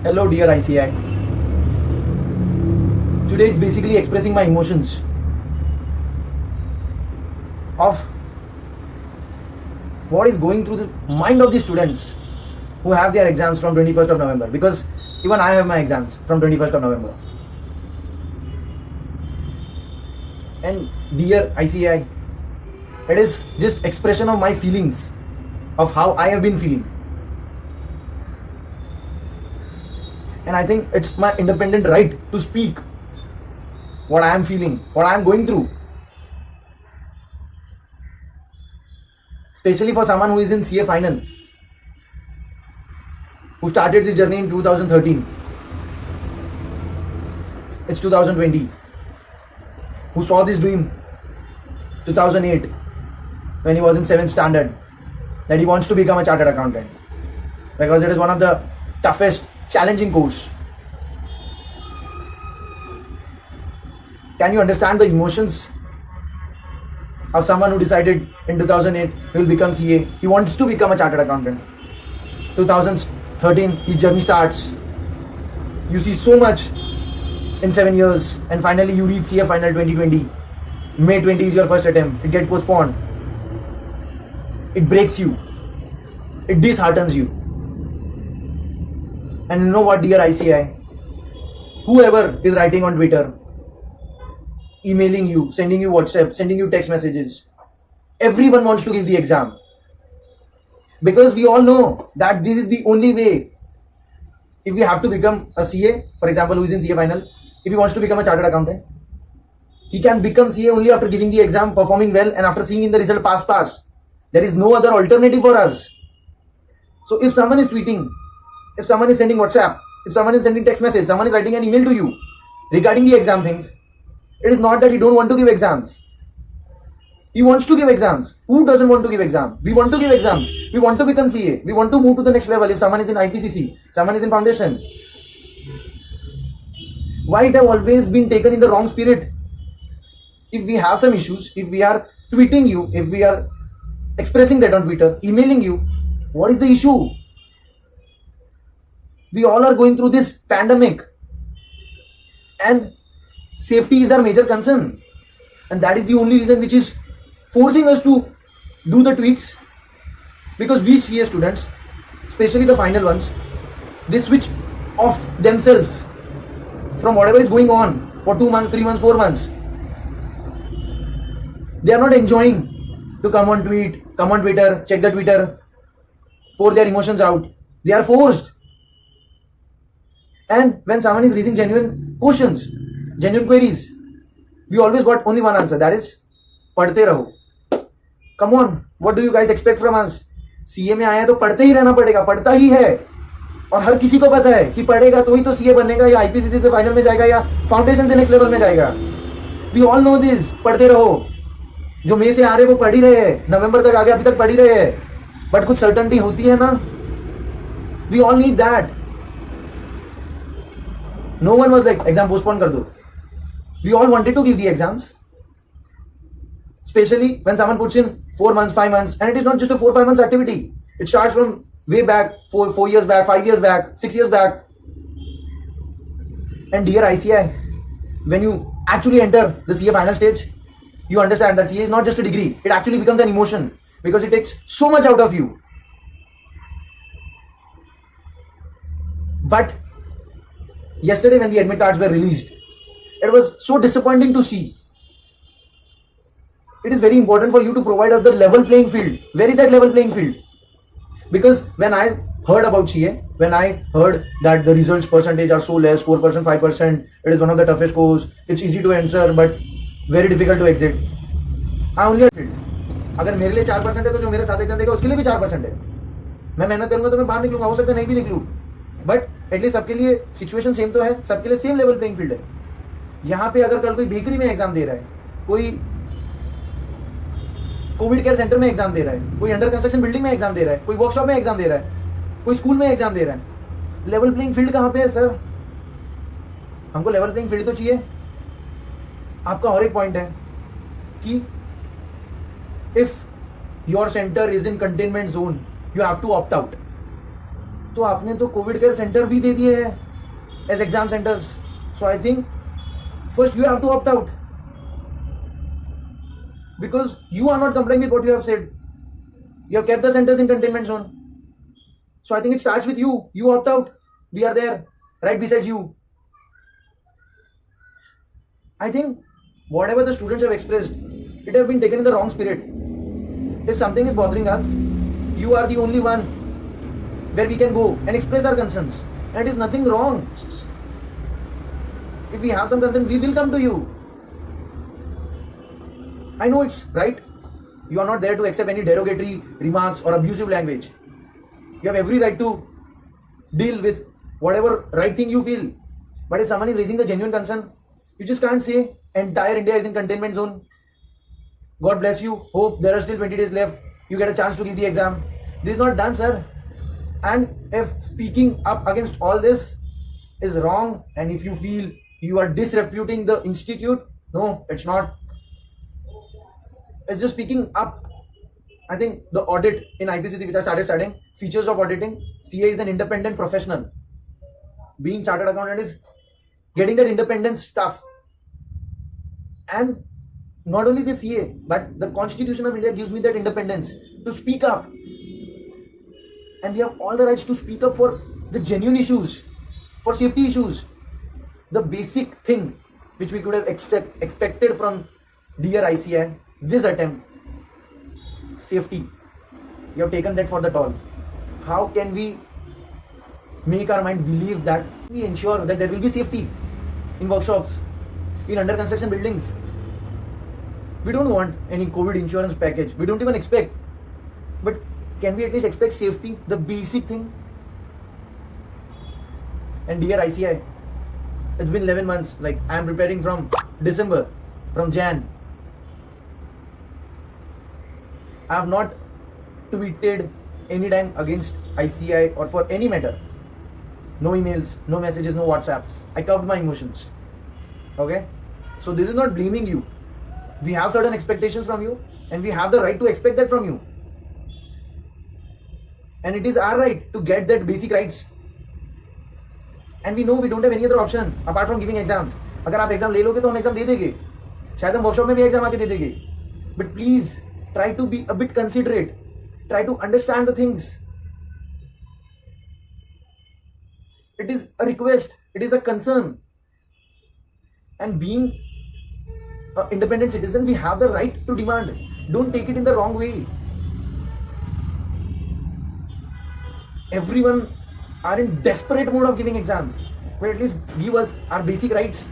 Hello, dear ICI. Today it's basically expressing my emotions of what is going through the mind of the students who have their exams from 21st of November, because even I have my exams from 21st of November. And dear ICI, it is just expression of my feelings, of how I have been feeling. And I think it's my independent right to speak what I am feeling, what I am going through. Especially for someone who is in CA final, who started his journey in 2013. It's 2020. Who saw this dream 2008 when he was in 7th standard, that he wants to become a chartered accountant because it is one of the toughest, challenging course. Can you understand the emotions of someone who decided in 2008 he will become CA? He wants to become a chartered accountant. 2013 his journey starts. You see so much in 7 years, and finally you reach CA final 2020. May 20 is your first attempt. It gets postponed. It breaks you. It disheartens you. And you know what, dear ICI? Whoever is writing on Twitter, emailing you, sending you WhatsApp, sending you text messages, everyone wants to give the exam. Because we all know that this is the only way. If we have to become a CA, for example, who is in CA final, if he wants to become a chartered accountant, he can become CA only after giving the exam, performing well, and after seeing in the result pass. There is no other alternative for us. So if someone is tweeting, if someone is sending WhatsApp, if someone is sending text message, someone is writing an email to you regarding the exam things, it is not that he don't want to give exams. He wants to give exams. Who doesn't want to give exams? We want to give exams. We want to become CA. We want to move to the next level. If someone is in IPCC, someone is in foundation. Why it have always been taken in the wrong spirit? If we have some issues, if we are tweeting you, if we are expressing that on Twitter, emailing you, what is the issue? We all are going through this pandemic, and safety is our major concern, and that is the only reason which is forcing us to do the tweets. Because we CA students, especially the final ones, they switch off themselves from whatever is going on for 2 months, 3 months, 4 months. They are not enjoying to come on Twitter, check the Twitter, pour their emotions out. They are forced. And when someone is raising genuine questions, genuine queries, we always got only one answer, that is पढ़ते रहो. Come on, what do you guys expect from us? CA में आया है तो पढ़ते ही रहना पड़ेगा, पढ़ता ही है, और हर किसी को पता है कि पढ़ेगा तो ही तो CA बनेगा, या IPCC से फाइनल में जाएगा, या फाउंडेशन से नेक्स्ट लेवल में जाएगा. We all know this. पढ़ते रहो. जो मई से आ रहे वो पढ़ ही रहे हैं, नवंबर तक आगे अभी तक पढ़ ही रहे हैं, बट कुछ सर्टेनिटी होती है ना. We all need that. No one was like exam postpone कर दो. We all wanted to give the exams, especially when someone puts in 4 months, 5 months, and it is not just a 4-5 months activity. It starts from way back, 4 years back, 5 years back, 6 years back. And dear ICI, when you actually enter the CA final stage, you understand that CA is not just a degree. It actually becomes an emotion, because it takes so much out of you. But yesterday when the admit cards were released, it was so disappointing to see. It is very important for you to provide us the level playing field. Where is that level playing field? Because when I heard about CA, when I heard that the results percentage are so less, 4%, 5%, it is one of the toughest course, it's easy to enter but very difficult to exit, I only feel, अगर मेरे लिए 4% है तो जो मेरे साथ exam देगा उसके लिए भी 4% है. मैं मेहनत करूंगा तो मैं बाहर निकलूंगा, हो सकता है नहीं भी निकलूं, बट एटलीस्ट सबके लिए सिचुएशन सेम तो है, सबके लिए सेम लेवल प्लेइंग फील्ड है. यहाँ पे अगर कल कोई बेकरी में एग्जाम दे रहा है, कोई कोविड केयर सेंटर में एग्जाम दे रहा है, कोई अंडर कंस्ट्रक्शन बिल्डिंग में एग्जाम दे रहा है, कोई वर्कशॉप में एग्जाम दे रहा है, कोई स्कूल में एग्जाम दे रहा है, लेवल प्लेइंग फील्ड कहाँ पे है सर? हमको लेवल प्लेइंग फील्ड तो चाहिए. आपका और एक पॉइंट है कि if your centre is in containment zone, you have to opt out. तो आपने तो कोविड केयर सेंटर भी दे दिए हैं as exam centres. So I think first you have to opt out because you are not complying with what you have said. You have kept the centers in containment zone. So I think it starts with you. You opt out. We are there, right beside you. I think whatever the students have expressed, it has been taken in the wrong spirit. If something is bothering us, you are the only one where we can go and express our concerns. And it is nothing wrong. If we have some concern, we will come to you. I know it's right. You are not there to accept any derogatory remarks or abusive language. You have every right to deal with whatever right thing you feel. But if someone is raising the genuine concern, you just can't say entire India is in containment zone. God bless you. Hope there are still 20 days left. You get a chance to give the exam. This is not done, sir. And if speaking up against all this is wrong, and if you feel you are disreputing the institute, no, it's not. It's just speaking up. I think the audit in IPCC, which I started studying, features of auditing, CA is an independent professional. Being chartered accountant is getting that independent stuff. And not only the CA, but the Constitution of India gives me that independence to speak up. And we have all the rights to speak up for the genuine issues, for safety issues. The basic thing which we could have expected from dear ICI, this attempt, safety, you have taken that for the toll. How can we make our mind believe that we ensure that there will be safety in workshops, in under construction buildings? We don't want any COVID insurance package. We don't even expect. But can we at least expect safety, the basic thing? And dear ICI, it's been 11 months. Like, I am preparing from December, from Jan. I have not tweeted any time against ICI or for any matter. No emails, no messages, no WhatsApps. I curbed my emotions. Okay? So this is not blaming you. We have certain expectations from you, and we have the right to expect that from you. And it is our right to get that basic rights. And we know we don't have any other option apart from giving exams. अगर आप exam ले लोगे तो हम exam दे देंगे. शायद हम workshop में भी एग्जाम आके दे देंगे. But please try to be a bit considerate. Try to understand the things. It is a request. It is a concern. And being an independent citizen, we have the right to demand. Don't take it in the wrong way. Everyone are in desperate mode of giving exams. But at least give us our basic rights.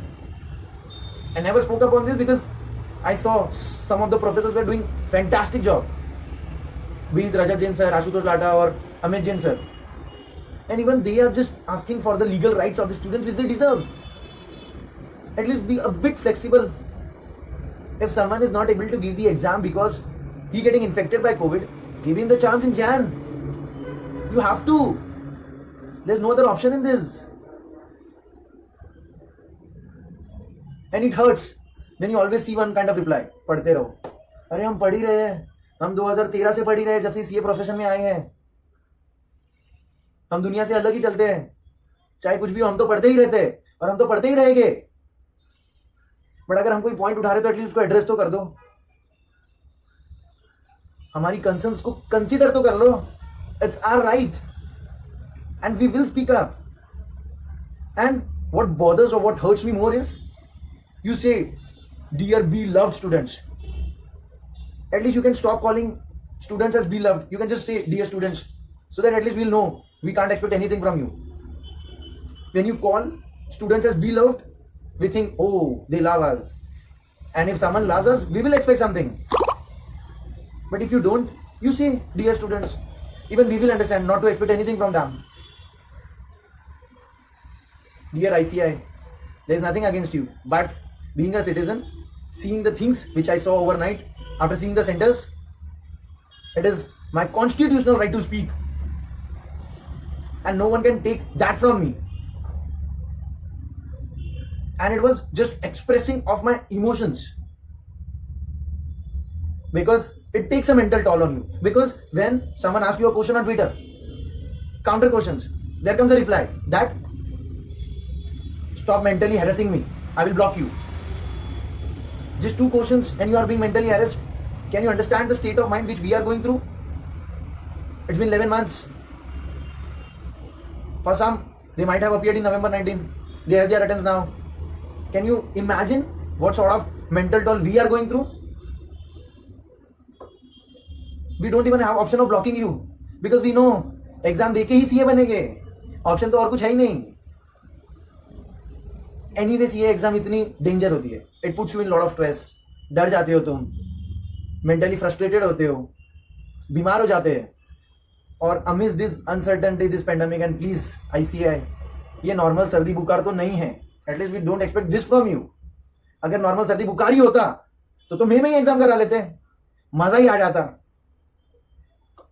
I never spoke up on this because I saw some of the professors were doing fantastic job. Be it Rajat Jain sir, Ashutosh Lata or Amit Jain sir. And even they are just asking for the legal rights of the students which they deserve. At least be a bit flexible. If someone is not able to give the exam because he getting infected by COVID, give him the chance in Jan. You have to. There's no other option in this. And it hurts when you always see one kind of reply. पढ़ते रहो. अरे हम पढ़ ही रहे हैं. हम 2013 से पढ़ ही रहे हैं जब से सीए प्रोफेशन में आए हैं. हम दुनिया से अलग ही चलते हैं. चाहे कुछ भी हो हम तो पढ़ते ही रहते हैं और हम तो पढ़ते ही रहेंगे. बट अगर हम कोई पॉइंट उठा रहे तो एटलीस्ट उसको एड्रेस तो कर दो. हमारी कंसर्न्स को कंसीडर तो कर लो. It's our right and we will speak up. And what bothers और what hurts me more is you say dear beloved students. At least you can stop calling students as beloved. You can just say dear students, so that at least we'll know we can't expect anything from you. When you call students as beloved, we think, oh, they love us. And if someone loves us, we will expect something. But if you don't, you say dear students. Even we will understand not to expect anything from them. Dear ICI, there is nothing against you, but being a citizen, seeing the things which I saw overnight, after seeing the centers, it is my constitutional right to speak. And no one can take that from me. And it was just expressing of my emotions. Because it takes a mental toll on you. Because when someone asks you a question on Twitter, counter questions. There comes a reply that stop mentally harassing me. I will block you. Just 2 questions and you are being mentally harassed. Can you understand the state of mind which we are going through? It's been 11 months. For some, they might have appeared in November 19. They have their attempts now. Can you imagine what sort of mental toll we are going through? We don't even have option of blocking you because we know exam देके ही CA बनेंगे, option तो और कुछ है ही नहीं. Anyway CA exam इतनी danger होती है. It puts you in lot of stress. डर जाते हो तुम, मेंटली फ्रस्ट्रेटेड होते हो, बीमार हो जाते हैं. और amidst this uncertainty, this pandemic, and please ICI, ये नॉर्मल सर्दी बुखार तो नहीं है. At least we don't expect this from you. अगर नॉर्मल सर्दी बुखार ही होता तो मई में ही एग्जाम करा लेते, मजा ही आ जाता.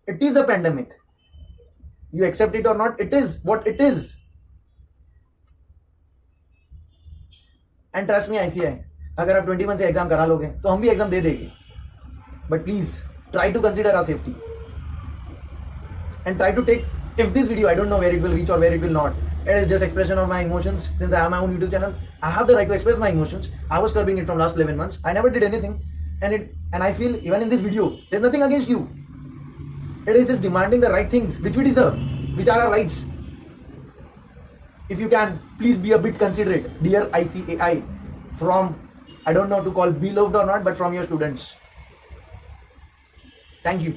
It is a pandemic. You accept it or not, it is what it is. And trust me ICI, अगर आप 21 से एग्जाम करा लोगे तो हम भी एग्जाम दे देंगे. But please try to consider our safety and try to take. If this video, I don't know where it will reach or where it will not. It is just expression of my emotions. Since I have my own YouTube channel, I have the right to express my emotions. I was curbing it from last 11 months. I never did anything, and I feel even in this video, there's nothing against you. It is just demanding the right things which we deserve, which are our rights. If you can, please be a bit considerate, dear ICAI, from, I don't know to call beloved or not, but from your students. Thank you.